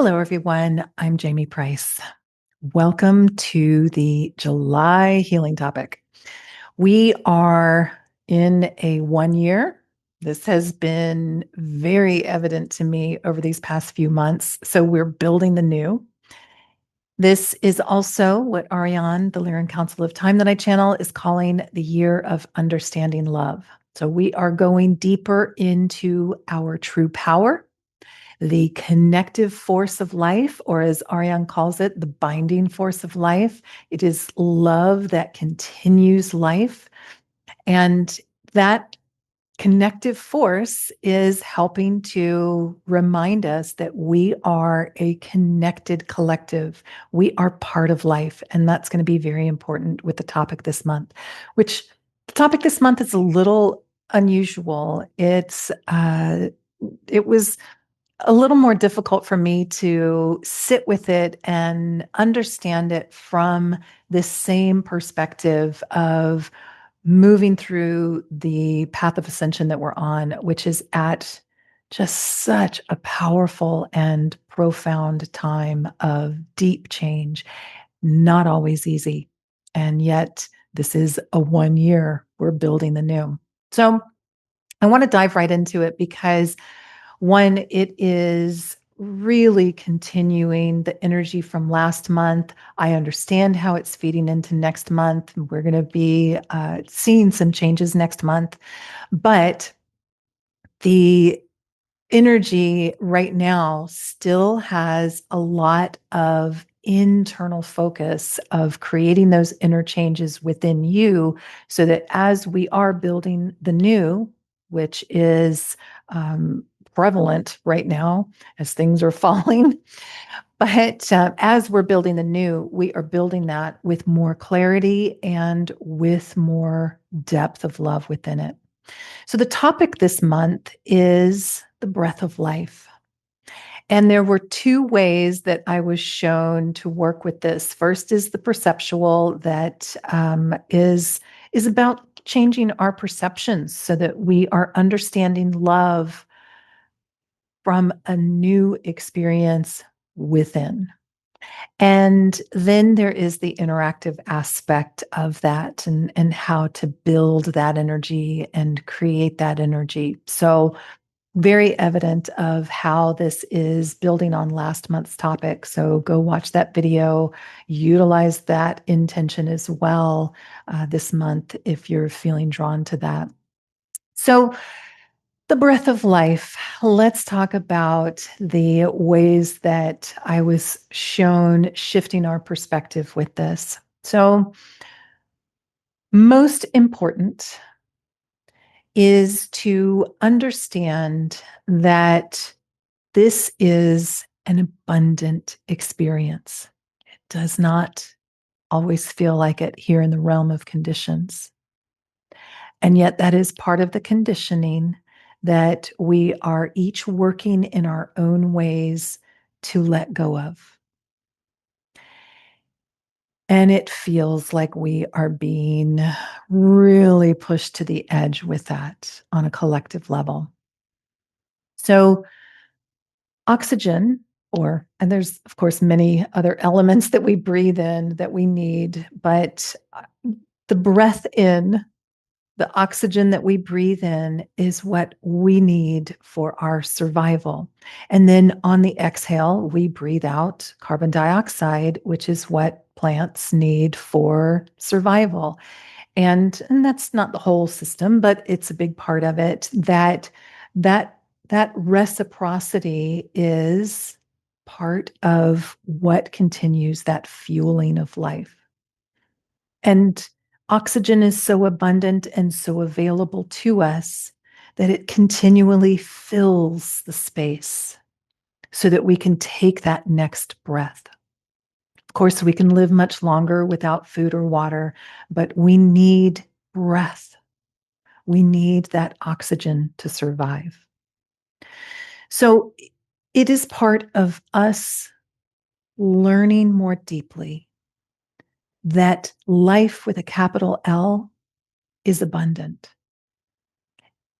Hello, everyone. I'm Jamie Price. Welcome to the July healing topic. We are in a 1 year. This has been very evident to me over these past few months. So we're building the new. This is also what Ariane, the Lyran Council of Time that I channel, is calling the year of understanding love. So we are going deeper into our true power, the connective force of life, or as Ariane calls it, the binding force of life. It is love that continues life. And that connective force is helping to remind us that we are a connected collective. We are part of life. And that's going to be very important with the topic this month, which the topic this month is a little unusual. It was a little more difficult for me to sit with it and understand it from this same perspective of moving through the path of ascension that we're on, which is at just such a powerful and profound time of deep change, not always easy. And yet, this is a 1 year. We're building the new. So, I want to dive right into it because one, it is really continuing the energy from last month. I understand how it's feeding into next month. We're going to be seeing some changes next month, but the energy right now still has a lot of internal focus of creating those inner changes within you so that as we are building the new, which is prevalent right now as things are falling, but as we're building the new, we are building that with more clarity and with more depth of love within it. So, the topic this month is the breath of life. And there were two ways that I was shown to work with this. First is the perceptual, that is about changing our perceptions so that we are understanding love from a new experience within. And then there is the interactive aspect of that and how to build that energy and create that energy. So, very evident of how this is building on last month's topic. So, go watch that video, utilize that intention as well this month if you're feeling drawn to that. So, the breath of life. Let's talk about the ways that I was shown shifting our perspective with this. So, most important is to understand that this is an abundant experience. It does not always feel like it here in the realm of conditions. And yet, that is part of the conditioning that we are each working in our own ways to let go of. And it feels like we are being really pushed to the edge with that on a collective level. So, oxygen, and there's, of course, many other elements that we breathe in that we need, but the breath in, the oxygen that we breathe in is what we need for our survival. And then on the exhale, we breathe out carbon dioxide, which is what plants need for survival. And that's not the whole system, but it's a big part of it. That reciprocity is part of what continues that fueling of life. And oxygen is so abundant and so available to us that it continually fills the space so that we can take that next breath. Of course, we can live much longer without food or water, but we need breath. We need that oxygen to survive. So it is part of us learning more deeply that life with a capital L is abundant.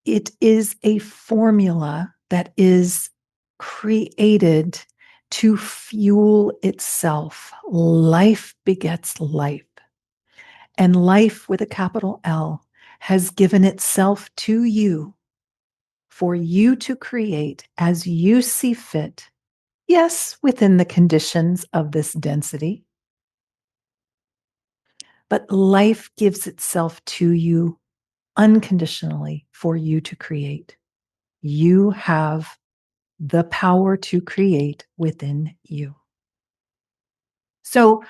It is a formula that is created to fuel itself. Life begets life. And life with a capital L has given itself to you for you to create as you see fit. Yes, within the conditions of this density, but life gives itself to you unconditionally for you to create. You have the power to create within you. So,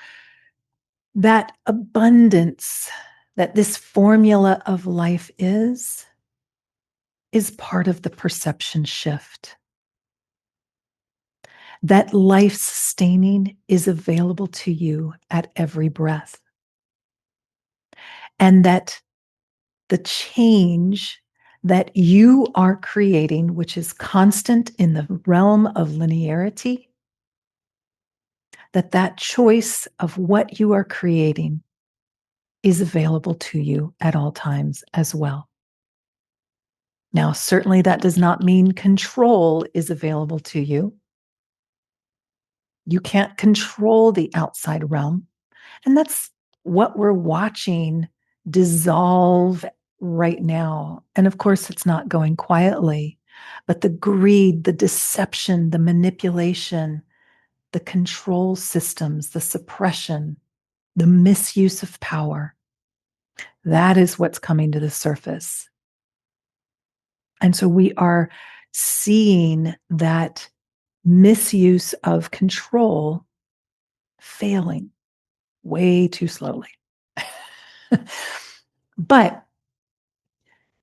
that abundance that this formula of life is part of the perception shift. That life sustaining is available to you at every breath. And that the change that you are creating, which is constant in the realm of linearity, that choice of what you are creating is available to you at all times as well. Now, certainly that does not mean control is available to you. You can't control the outside realm. And that's what we're watching dissolve right now. And of course, it's not going quietly, but the greed, the deception, the manipulation, the control systems, the suppression, the misuse of power, that is what's coming to the surface. And so we are seeing that misuse of control failing way too slowly. But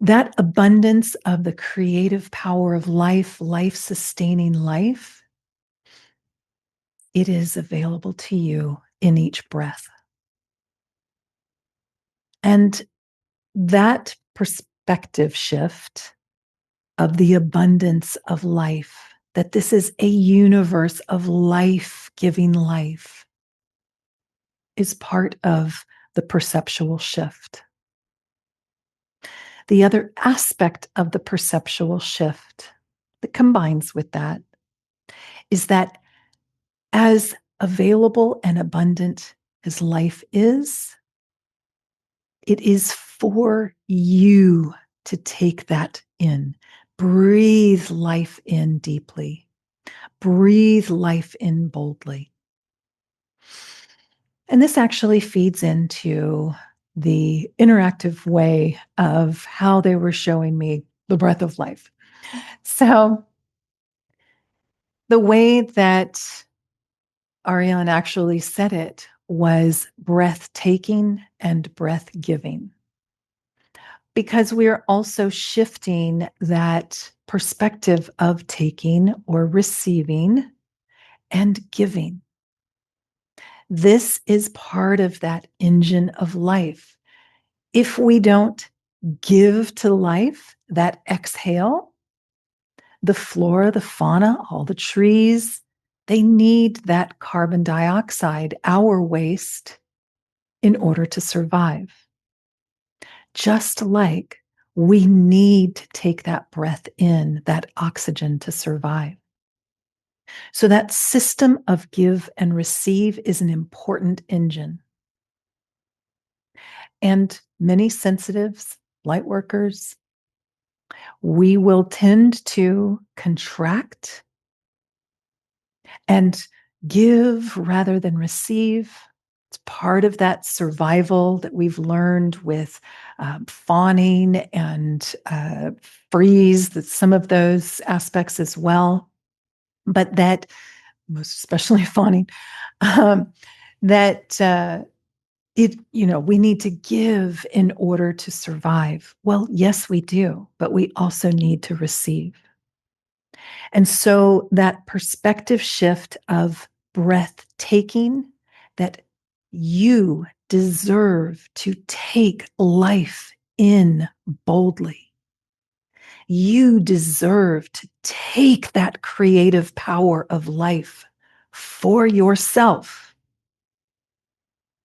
that abundance of the creative power of life, life sustaining life, it is available to you in each breath. And that perspective shift of the abundance of life, that this is a universe of life giving life, is part of the perceptual shift. The other aspect of the perceptual shift that combines with that is that as available and abundant as life is, it is for you to take that in. Breathe life in deeply. Breathe life in boldly. And this actually feeds into the interactive way of how they were showing me the breath of life. So, the way that Ariane actually said it was breathtaking and breath giving, because we are also shifting that perspective of taking or receiving and giving. This is part of that engine of life. If we don't give to life that exhale, the flora, the fauna, all the trees, they need that carbon dioxide, our waste, in order to survive. Just like we need to take that breath in, that oxygen to survive. So that system of give and receive is an important engine. And many sensitives, light workers, we will tend to contract and give rather than receive. It's part of that survival that we've learned with fawning and freeze, that some of those aspects as well. But that, most especially fawning, that we need to give in order to survive. Well, yes, we do, but we also need to receive. And so that perspective shift of breathtaking, that you deserve to take life in boldly. You deserve to take that creative power of life for yourself.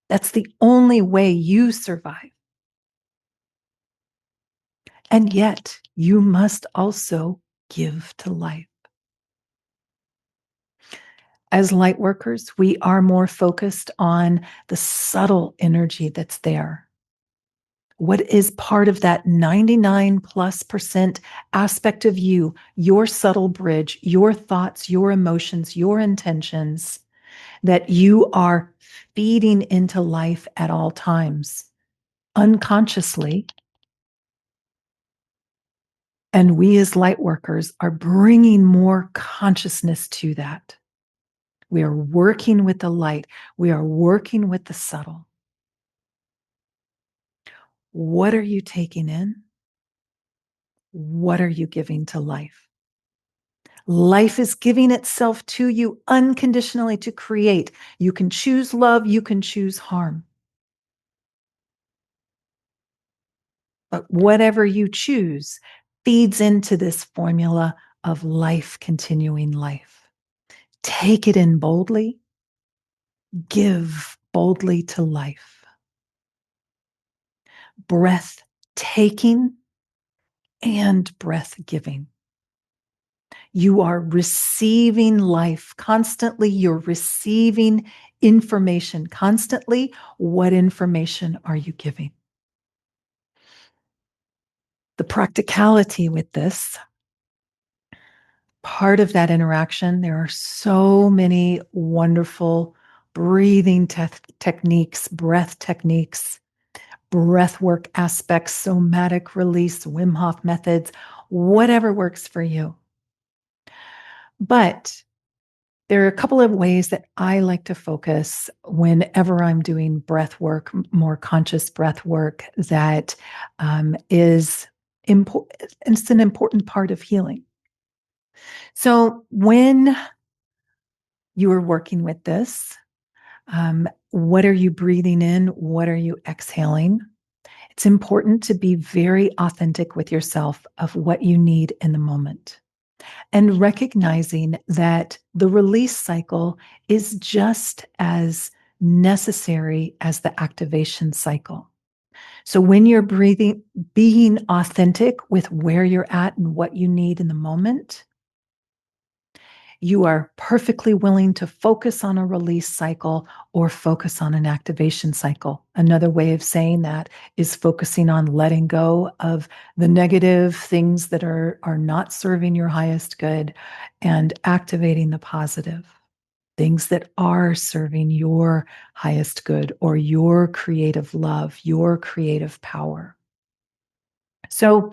That's the only way you survive. And yet, you must also give to life. As light workers, we are more focused on the subtle energy that's there. What is part of that 99+% aspect of you, your subtle bridge, your thoughts, your emotions, your intentions that you are feeding into life at all times unconsciously. And we as light workers are bringing more consciousness to that. We are working with the light. We are working with the subtle. What are you taking in? What are you giving to life? Life is giving itself to you unconditionally to create. You can choose love, you can choose harm. But whatever you choose feeds into this formula of life continuing life. Take it in boldly, give boldly to life. Breath taking and breath giving. You are receiving life constantly. You're receiving information constantly. What information are you giving? The practicality with this, part of that interaction, there are so many wonderful breathing techniques, breath techniques, breath work aspects, somatic release, Wim Hof methods, whatever works for you. But there are a couple of ways that I like to focus whenever I'm doing breath work, more conscious breath work that is important. It's an important part of healing. So when you are working with this, what are you breathing in? What are you exhaling? It's important to be very authentic with yourself of what you need in the moment. And recognizing that the release cycle is just as necessary as the activation cycle. So when you're breathing, being authentic with where you're at and what you need in the moment, you are perfectly willing to focus on a release cycle or focus on an activation cycle. Another way of saying that is focusing on letting go of the negative things that are not serving your highest good and activating the positive things that are serving your highest good or your creative love, your creative power. So,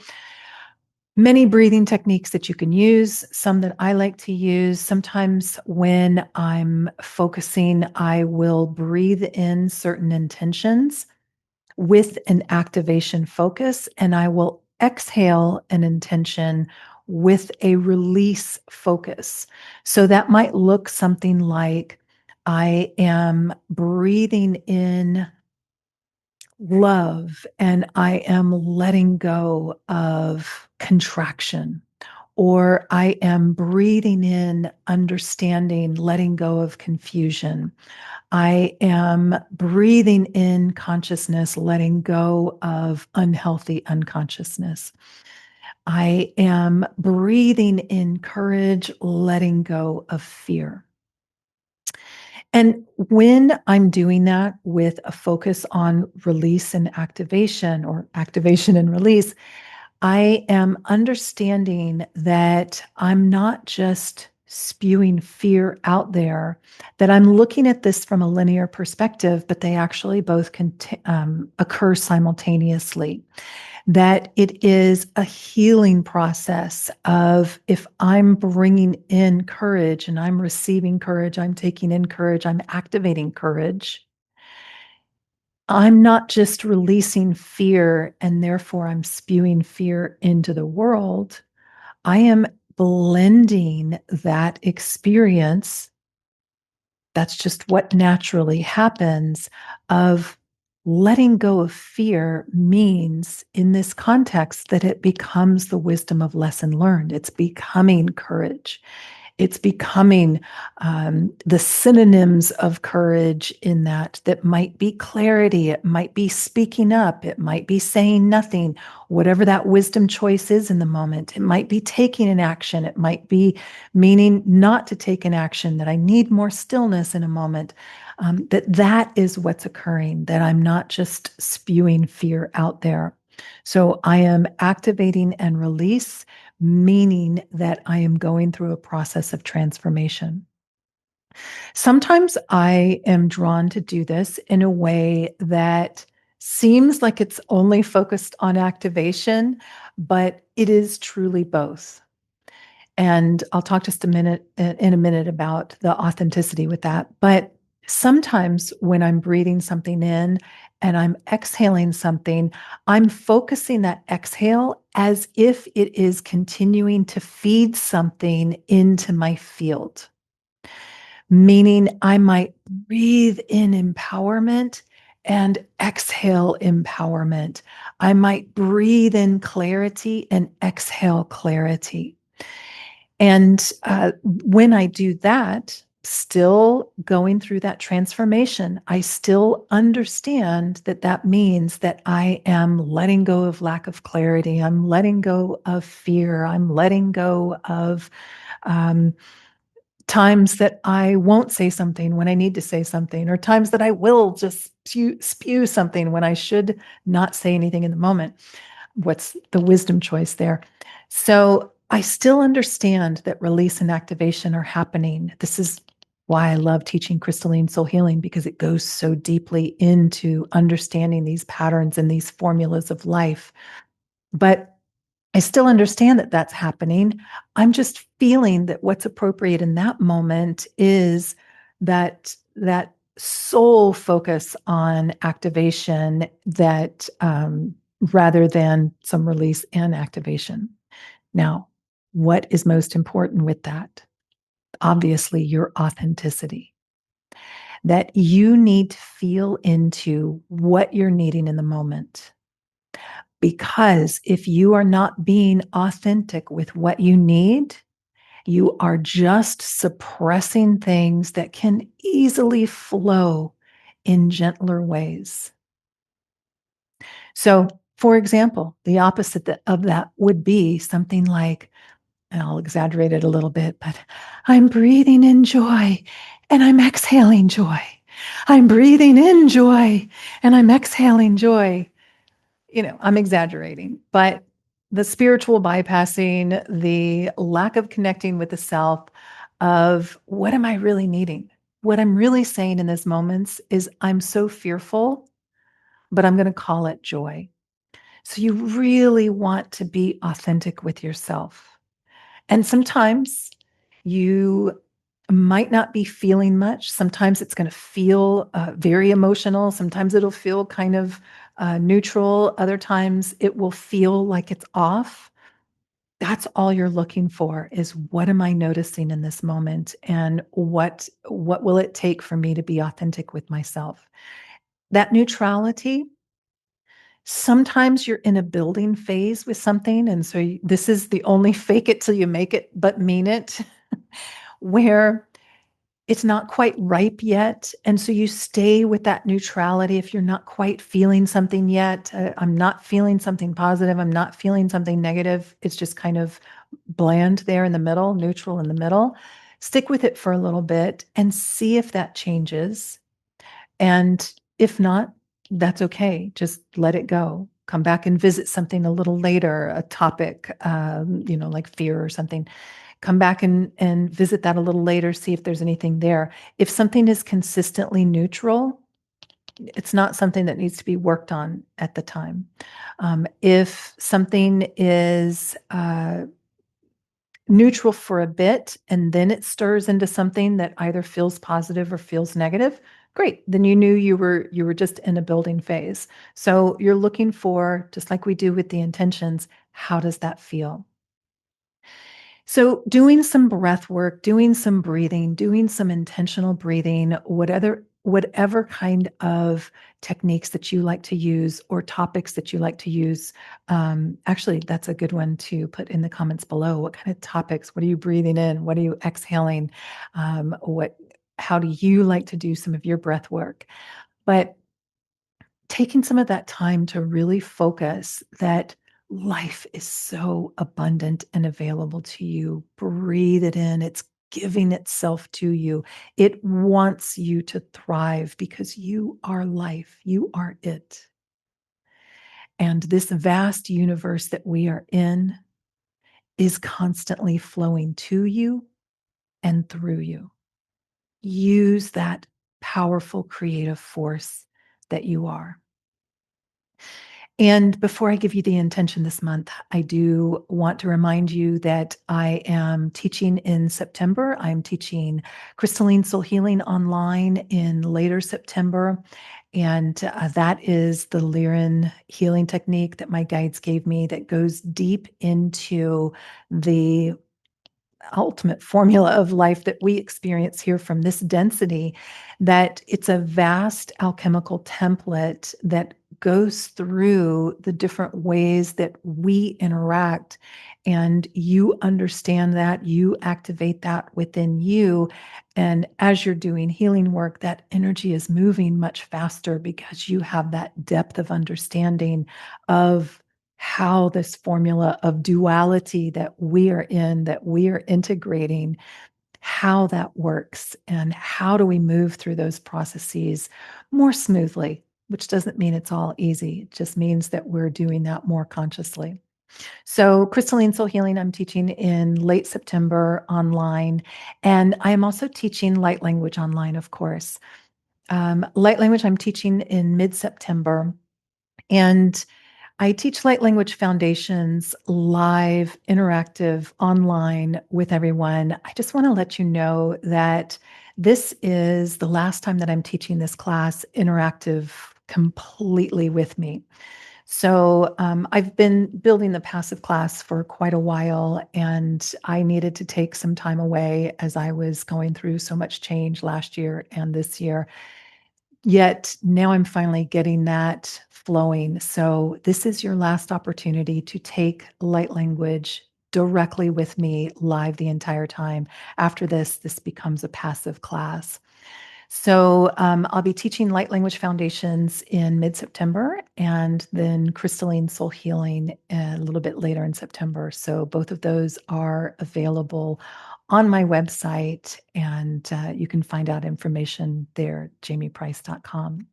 many breathing techniques that you can use, some that I like to use. Sometimes when I'm focusing, I will breathe in certain intentions with an activation focus, and I will exhale an intention with a release focus. So that might look something like I am breathing in love and I am letting go of contraction, or I am breathing in understanding, letting go of confusion. I am breathing in consciousness, letting go of unhealthy unconsciousness. I am breathing in courage, letting go of fear. And when I'm doing that with a focus on release and activation, or activation and release, I am understanding that I'm not just spewing fear out there, that I'm looking at this from a linear perspective, but they actually both can occur simultaneously. That it is a healing process of if I'm bringing in courage and I'm receiving courage, I'm taking in courage, I'm activating courage. I'm not just releasing fear and therefore I'm spewing fear into the world. I am blending that experience. That's just what naturally happens of letting go of fear means in this context that it becomes the wisdom of lesson learned. It's becoming courage. It's becoming the synonyms of courage in that might be clarity, it might be speaking up, it might be saying nothing, whatever that wisdom choice is in the moment. It might be taking an action, it might be meaning not to take an action, that I need more stillness in a moment. That is what's occurring, that I'm not just spewing fear out there. So I am activating and release, meaning that I am going through a process of transformation. Sometimes I am drawn to do this in a way that seems like it's only focused on activation, but it is truly both. And I'll talk just a minute in a minute about the authenticity with that. But sometimes when I'm breathing something in and I'm exhaling something, I'm focusing that exhale as if it is continuing to feed something into my field. Meaning I might breathe in empowerment and exhale empowerment. I might breathe in clarity and exhale clarity. And when I do that, still going through that transformation, I still understand that that means that I am letting go of lack of clarity. I'm letting go of fear. I'm letting go of um, times that I won't say something when I need to say something, or times that I will just spew something when I should not say anything in the moment. What's the wisdom choice there? So I still understand that release and activation are happening. This is why I love teaching crystalline soul healing, because it goes so deeply into understanding these patterns and these formulas of life. But I still understand that that's happening. I'm just feeling that what's appropriate in that moment is that soul focus on activation, that rather than some release and activation. Now, what is most important with that? Obviously, your authenticity. That you need to feel into what you're needing in the moment. Because if you are not being authentic with what you need, you are just suppressing things that can easily flow in gentler ways. So, for example, the opposite of that would be something like, and I'll exaggerate it a little bit, but I'm breathing in joy and I'm exhaling joy. I'm breathing in joy and I'm exhaling joy. I'm exaggerating, but the spiritual bypassing, the lack of connecting with the self, of what am I really needing? What I'm really saying in these moments is, I'm so fearful, but I'm going to call it joy. So you really want to be authentic with yourself. And sometimes you might not be feeling much. Sometimes it's going to feel very emotional. Sometimes it'll feel kind of neutral. Other times it will feel like it's off. That's all you're looking for, is what am I noticing in this moment, and what will it take for me to be authentic with myself? That neutrality. Sometimes you're in a building phase with something, and so this is the only fake it till you make it, but mean it, where it's not quite ripe yet. And so you stay with that neutrality. If you're not quite feeling something yet, I'm not feeling something positive, I'm not feeling something negative, it's just kind of bland there in the middle, neutral in the middle. Stick with it for a little bit and see if that changes. And if not, that's okay. Just let it go. Come back and visit something a little later, a topic, like fear or something. Come back and visit that a little later, see if there's anything there. If something is consistently neutral, it's not something that needs to be worked on at the time. If something is neutral for a bit and then it stirs into something that either feels positive or feels negative, great. Then you knew you were just in a building phase. So you're looking for, just like we do with the intentions, how does that feel? So doing some breath work, doing some breathing, doing some intentional breathing, whatever kind of techniques that you like to use or topics that you like to use. Actually, that's a good one to put in the comments below. What kind of topics? What are you breathing in? What are you exhaling? How do you like to do some of your breath work? But taking some of that time to really focus that life is so abundant and available to you. Breathe it in. It's giving itself to you. It wants you to thrive because you are life. You are it. And this vast universe that we are in is constantly flowing to you and through you. Use that powerful creative force that you are. And before I give you the intention this month, I do want to remind you that I am teaching in September. I'm teaching crystalline soul healing online in later September. And that is the Lyran healing technique that my guides gave me that goes deep into the ultimate formula of life that we experience here from this density, that it's a vast alchemical template that goes through the different ways that we interact. And you understand that, you activate that within you. And as you're doing healing work, that energy is moving much faster because you have that depth of understanding of how this formula of duality that we are in, that we are integrating, how that works, and how do we move through those processes more smoothly, which doesn't mean it's all easy. It just means that we're doing that more consciously. So, Crystalline Soul Healing, I'm teaching in late September online. And I am also teaching light language online, of course. Light language, I'm teaching in mid September. And I teach Light Language Foundations live, interactive, online with everyone. I just want to let you know that this is the last time that I'm teaching this class interactive completely with me. So I've been building the passive class for quite a while, and I needed to take some time away as I was going through so much change last year and this year. Yet now I'm finally getting that flowing. So this is your last opportunity to take light language directly with me live the entire time. After this becomes a passive class. So I'll be teaching Light Language Foundations in mid-September and then Crystalline Soul Healing a little bit later in September. So both of those are available on my website, and you can find out information there, jamieprice.com.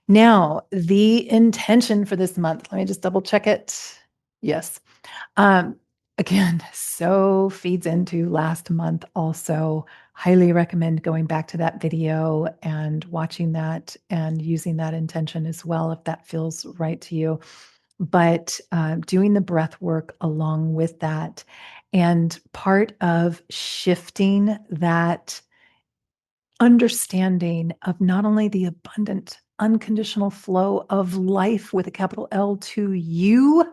Now, the intention for this month, let me just double check it. Yes. Um, Again, so feeds into last month also. Highly recommend going back to that video and watching that and using that intention as well if that feels right to you. But doing the breath work along with that. And part of shifting that understanding of not only the abundant, unconditional flow of life with a capital L to you,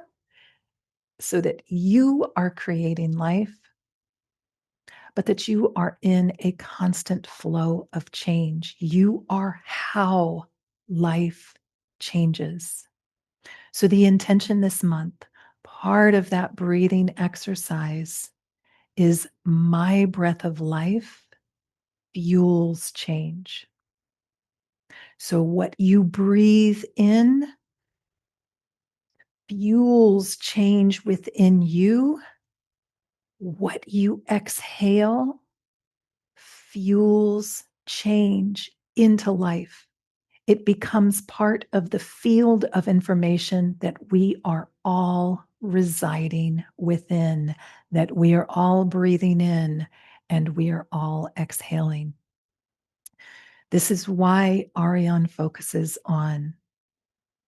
so that you are creating life, but that you are in a constant flow of change. You are how life changes. So, the intention this month, part of that breathing exercise is my breath of life fuels change. So, what you breathe in fuels change within you. What you exhale fuels change into life. It becomes part of the field of information that we are all residing within, that we are all breathing in and we are all exhaling. This is why Ariane focuses on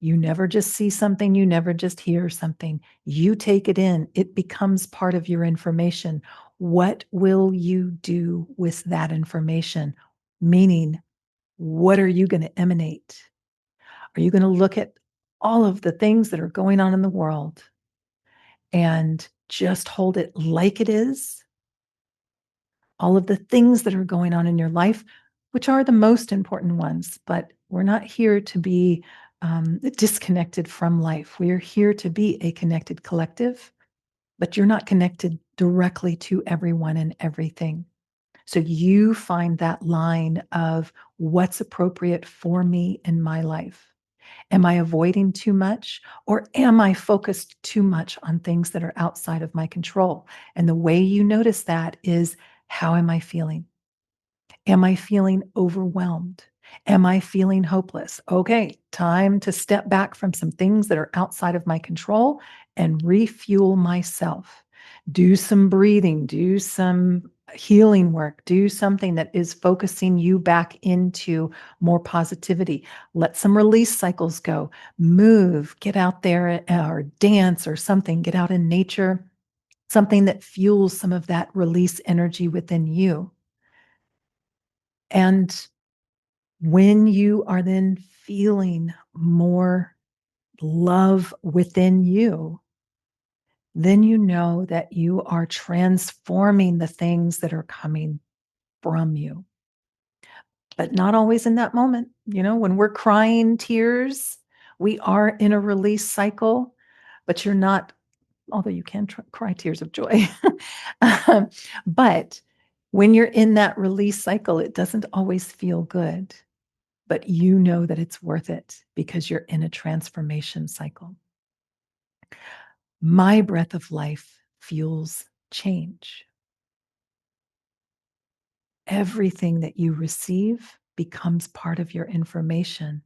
you never just see something, you never just hear something. You take it in, it becomes part of your information. What will you do with that information? Meaning, what are you going to emanate? Are you going to look at all of the things that are going on in the world and just hold it like it is? All of the things that are going on in your life, which are the most important ones, but we're not here to be disconnected from life. We are here to be a connected collective, but you're not connected directly to everyone and everything. So you find that line of what's appropriate for me in my life. Am I avoiding too much or am I focused too much on things that are outside of my control? And the way you notice that is, how am I feeling? Am I feeling overwhelmed? Am I feeling hopeless? Okay, time to step back from some things that are outside of my control and refuel myself. Do some breathing, do some healing work, do something that is focusing you back into more positivity. Let some release cycles go. Move, get out there or dance or something, get out in nature, something that fuels some of that release energy within you. And when you are then feeling more love within you, then you know that you are transforming the things that are coming from you. But not always in that moment. You know, when we're crying tears, we are in a release cycle, but you're not, although you can cry tears of joy. Um, but when you're in that release cycle, it doesn't always feel good, but you know that it's worth it because you're in a transformation cycle. My breath of life fuels change. Everything that you receive becomes part of your information.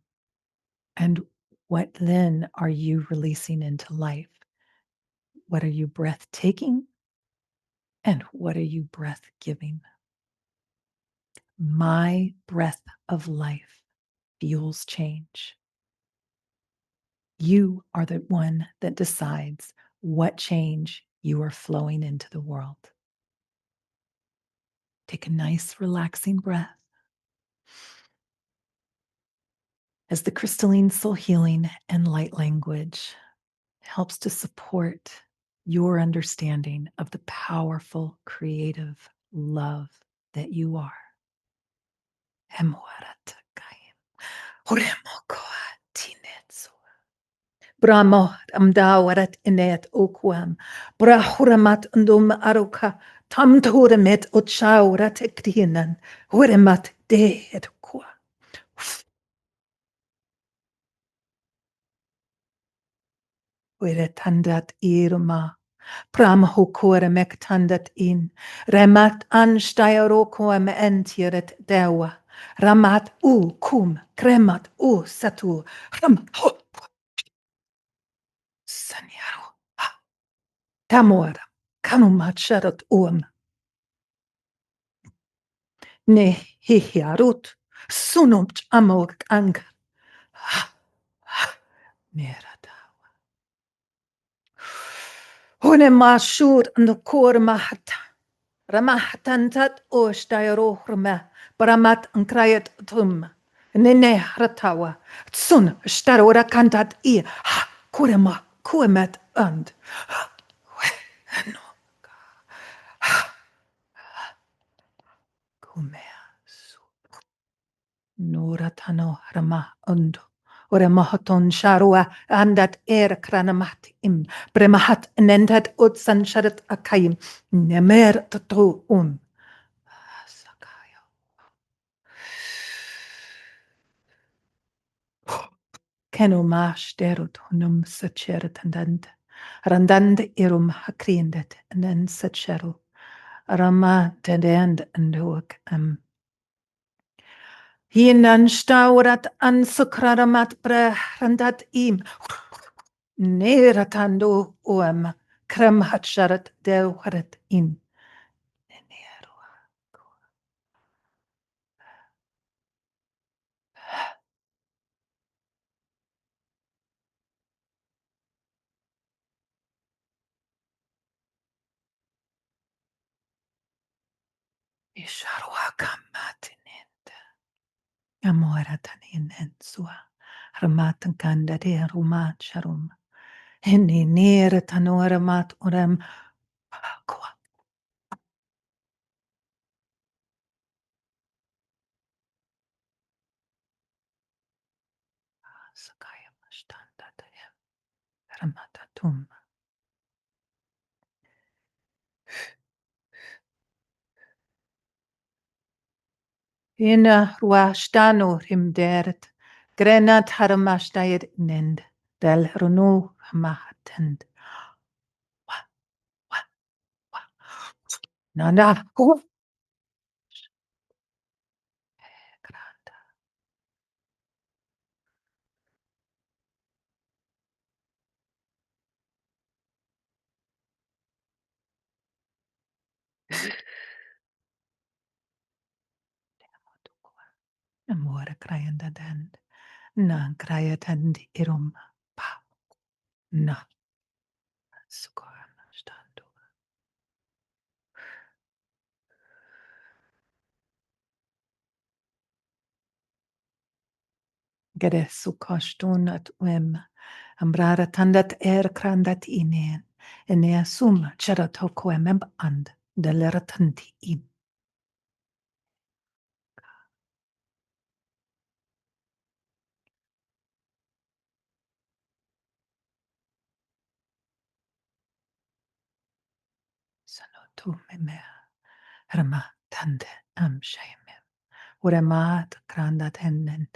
And what then are you releasing into life? What are you breath taking? And what are you breath giving? My breath of life fuels change. You are the one that decides what change you are flowing into the world. Take a nice, relaxing breath as the crystalline soul healing and light language helps to support your understanding of the powerful, creative love that you are. Brahmo amdawarat inet okwam. Brahuramat undum aruka. Tam toremet ochaurat ektinan. Huremat de et kwa. Tandat irma. Pram hokore tandat in. Remat ansteirokoam entiret dewa. Ramat u kum. Kremat u satu. Ram ho. Sanyaro. Tamora. Kanumat sharat ne hihiarut. Sunumch amok anger. Merada. Hune mashur no kor mahata. Ramahatantat oshtayarohrma. Baramat ankrayat tum. Nene ratawa. Tsun starora kantat I. Kurema kuemet and. Kumea. Nuratano rama undo. Oremahaton sharua andat kranamat im. Bremahat nendat utsan sharat akayim. Nemer tatu Sakaya. Kenomash derut hunum sacheritandant. Randand irum hakriendet nen sacheru. Rama tendend anduak Hinan staurat an sukraramat randat im. Neratando krem hatsharat deuharat in. Isharuakamatinend. Amoratanin ensua. Ramatan kandade rumat sharum. Hini neratanoramat uram. Kwa. Ramatatum. Ina ruashtano himdert. Grenat haramashtair nind. Del runu mahatend. Wa, wa, wa. Nana. Granda. Amore crayanda dend. Na crayatand irum. Pa. Na. Sukoramastando. Gede sukashtunat wem. Ambrara tandat krandat inen. Enea sum charatokoem and. Deleratanti in. Sanotu meme. Rama tande am shame. Uremat grandat hennen.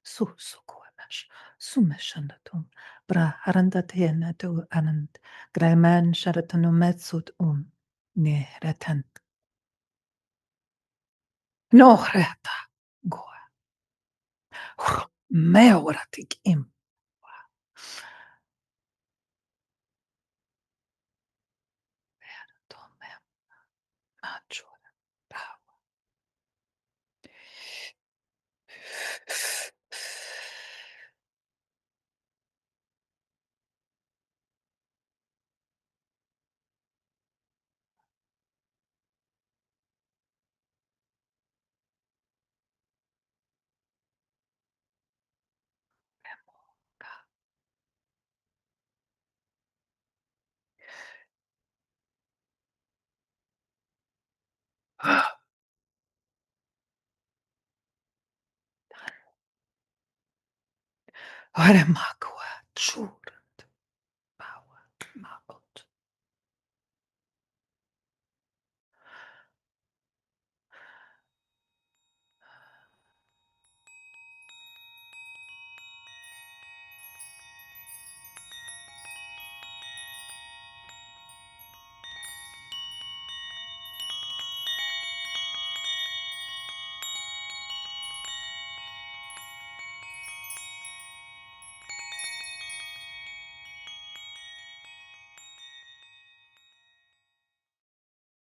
Susukoemash. Sumeshandatum. Bra harandat tu anand. Graiman sharatanu Ne retent. No reta. Goa. Meoratik im. Tome achora. Ore makua. Chu